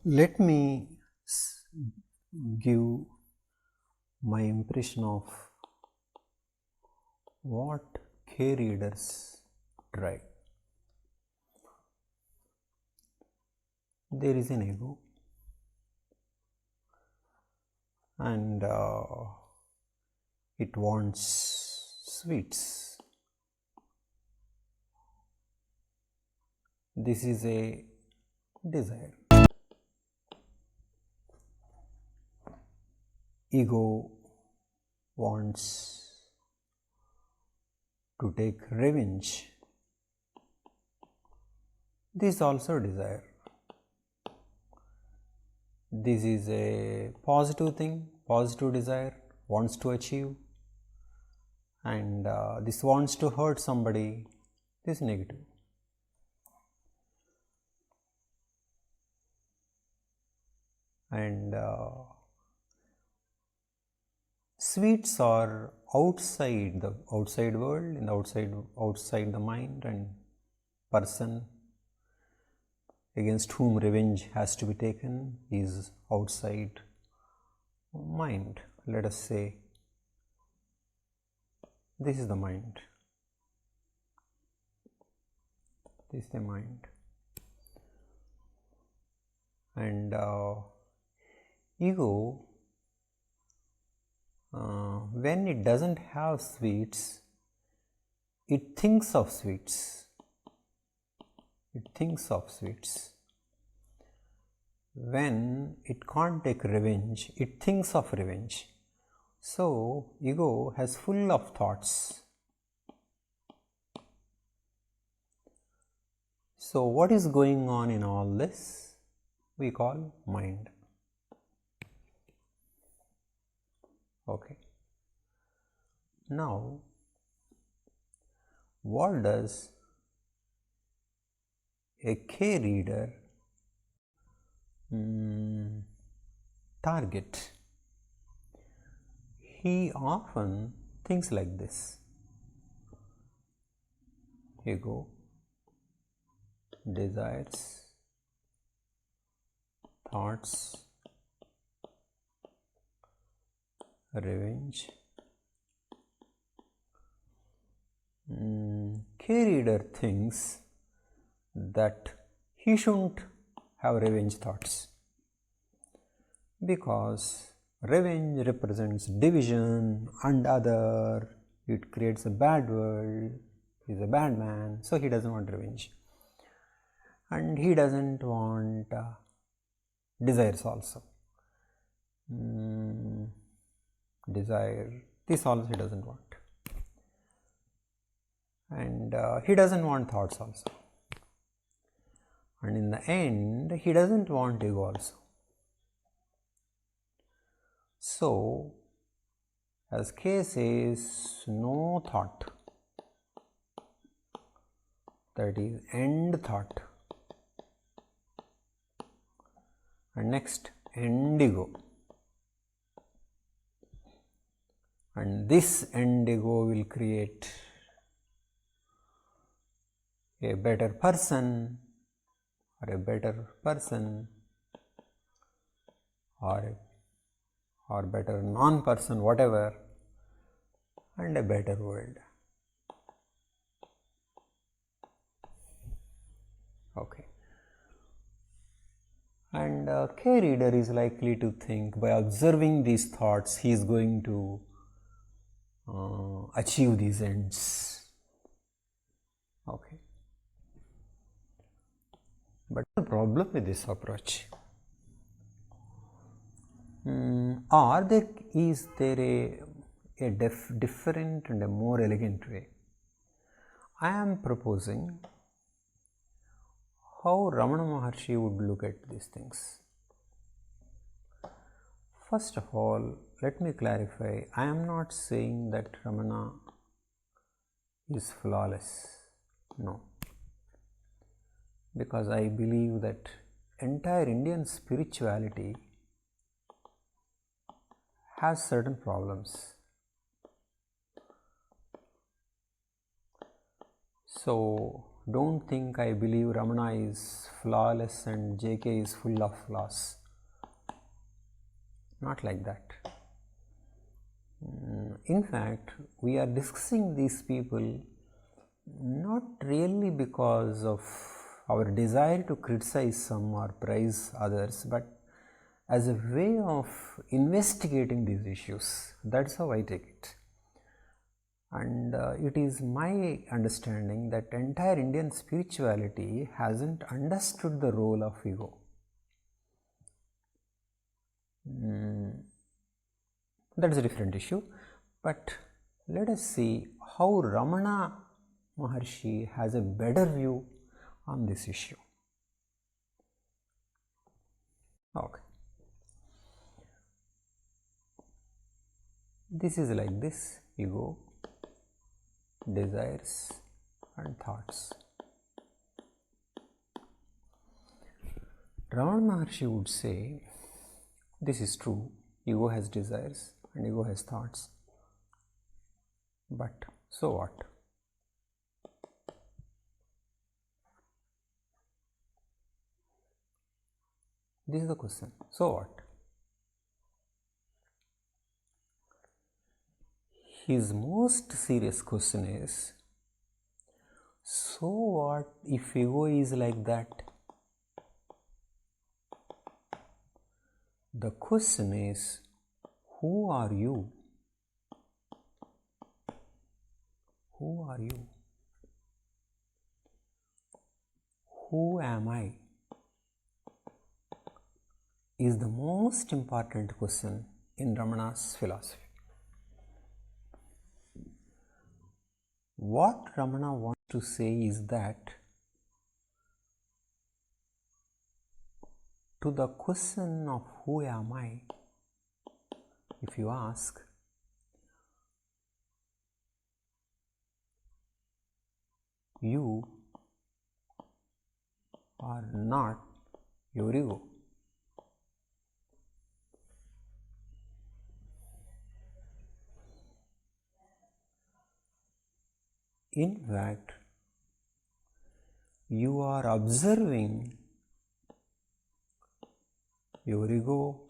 Let me give my impression of what K readers try. There is an ego, and it wants sweets. This is a desire. Ego wants to take revenge. This is also desire. This is a positive thing, positive desire, wants to achieve, and this wants to hurt somebody, this is negative. And sweets are outside the outside world, in the outside the mind, and person against whom revenge has to be taken is outside mind. Let us say this is the mind. This is the mind. And ego, when it doesn't have sweets, it thinks of sweets. It thinks of sweets. When it can't take revenge, it thinks of revenge. So, ego has full of thoughts. So, what is going on in all this? We call mind. Okay. Now, what does a K reader target? He often thinks like this: ego, desires, thoughts, revenge. K reader thinks that he shouldn't have revenge thoughts, because revenge represents division and other, it creates a bad world, he is a bad man, so he doesn't want revenge. And he doesn't want desires also. Desire, this also he doesn't want. And he doesn't want thoughts also. And in the end, he doesn't want ego also. So, as K says, no thought, that is end thought. And next, end ego. And this end ego will create a better person, or a better person, or better non-person, whatever, and a better world. Okay. And K reader is likely to think, by observing these thoughts, he is going to achieve these ends. Okay. But the problem with this approach, is there a different and a more elegant way? I am proposing how Ramana Maharshi would look at these things. First of all, let me clarify, I am not saying that Ramana is flawless, no, because I believe that entire Indian spirituality has certain problems. So, don't think I believe Ramana is flawless and JK is full of flaws. Not like that. In fact, we are discussing these people not really because of our desire to criticize some or praise others, but as a way of investigating these issues. That's how I take it. And it is my understanding that entire Indian spirituality hasn't understood the role of ego. That is a different issue, but let us see how Ramana Maharshi has a better view on this issue. Okay. This is like this: ego, desires and thoughts. Ramana Maharshi would say, this is true, ego has desires and ego has thoughts, but so what? This is the question, so what? His most serious question is, so what if ego is like that? The question is, who are you? Who are you? Who am I? Is the most important question in Ramana's philosophy. What Ramana wants to say is that to the question of who am I, if you ask, you are not your ego. In fact, you are observing your ego,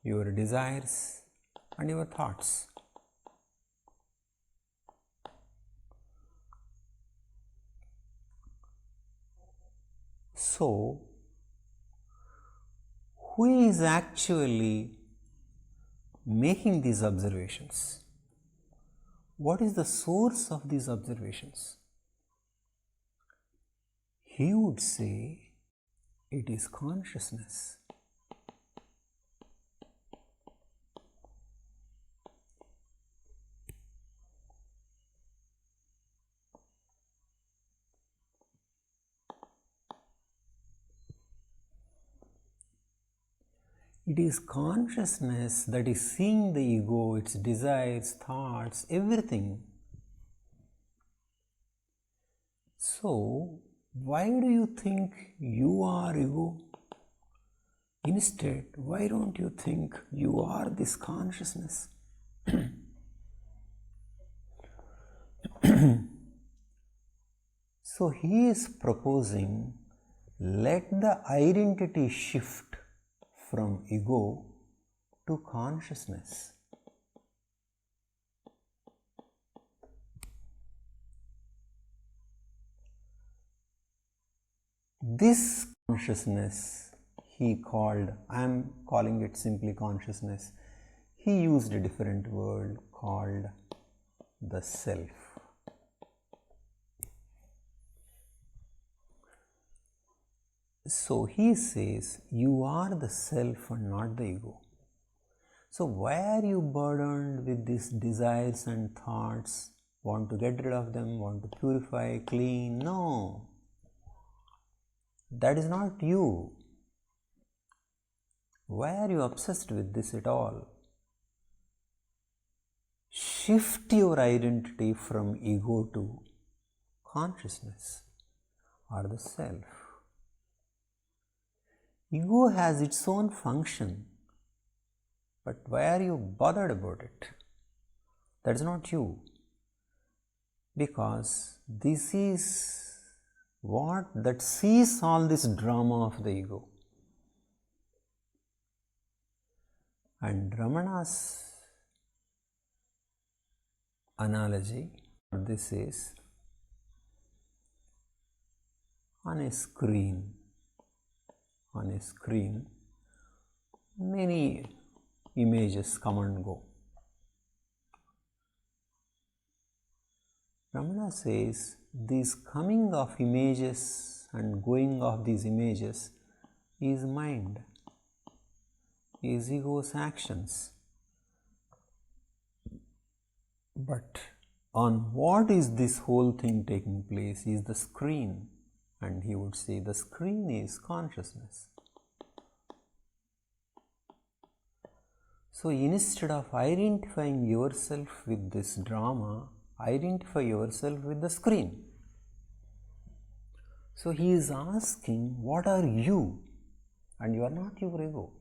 your desires and your thoughts. So, who is actually making these observations? What is the source of these observations? He would say it is consciousness. It is consciousness that is seeing the ego, its desires, thoughts, everything. So, why do you think you are ego? Instead, why don't you think you are this consciousness? So, he is proposing, let the identity shift from ego to consciousness. This consciousness he called, I am calling it simply consciousness, he used a different word called the self. So he says, you are the self and not the ego. So why are you burdened with these desires and thoughts? Want to get rid of them, want to purify, clean? No. That is not you. Why are you obsessed with this at all? Shift your identity from ego to consciousness or the self. Ego has its own function, but why are you bothered about it? That is not you, because this is what that sees all this drama of the ego. And Ramana's analogy for this is, on a screen, many images come and go. Ramana says this coming of images and going of these images is mind, is ego's actions. But on what is this whole thing taking place is the screen, and he would say the screen is consciousness. So instead of identifying yourself with this drama, identify yourself with the screen. So he is asking, what are you? And you are not your ego.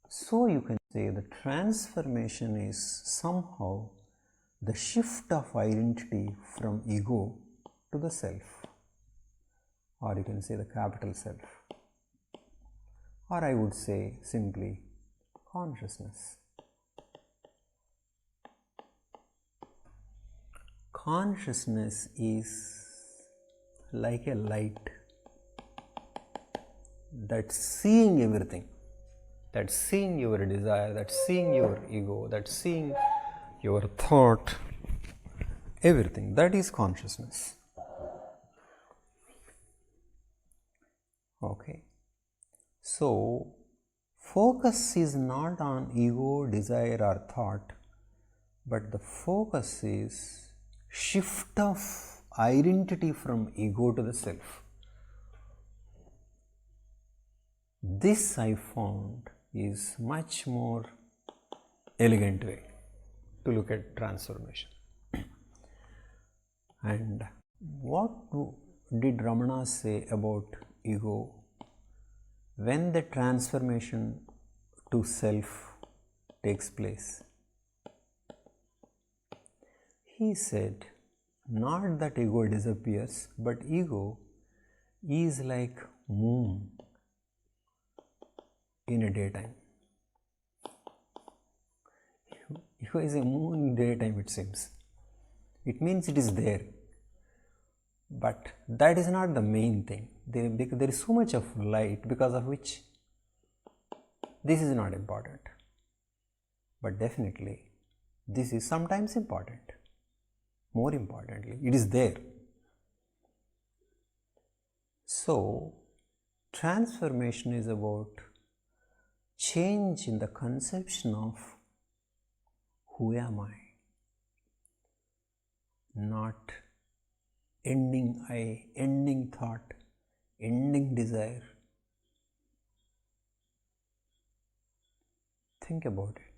So you can say the transformation is somehow the shift of identity from ego to the self, or you can say the capital self, or I would say simply consciousness. Consciousness is like a light that's seeing everything, that's seeing your desire, that's seeing your ego, that's seeing your thought, everything. That is consciousness. Okay. So, focus is not on ego, desire or thought, but the focus is shift of identity from ego to the self. This I found is much more elegant way to look at transformation. And what did Ramana say about ego when the transformation to self takes place? He said, not that ego disappears, but ego is like moon in a daytime. Ego is a moon in daytime, it seems. It means it is there. But that is not the main thing. There is so much of light, because of which this is not important. But definitely, this is sometimes important. More importantly, it is there. So, transformation is about change in the conception of who am I, not ending I, ending thought, ending desire. Think about it.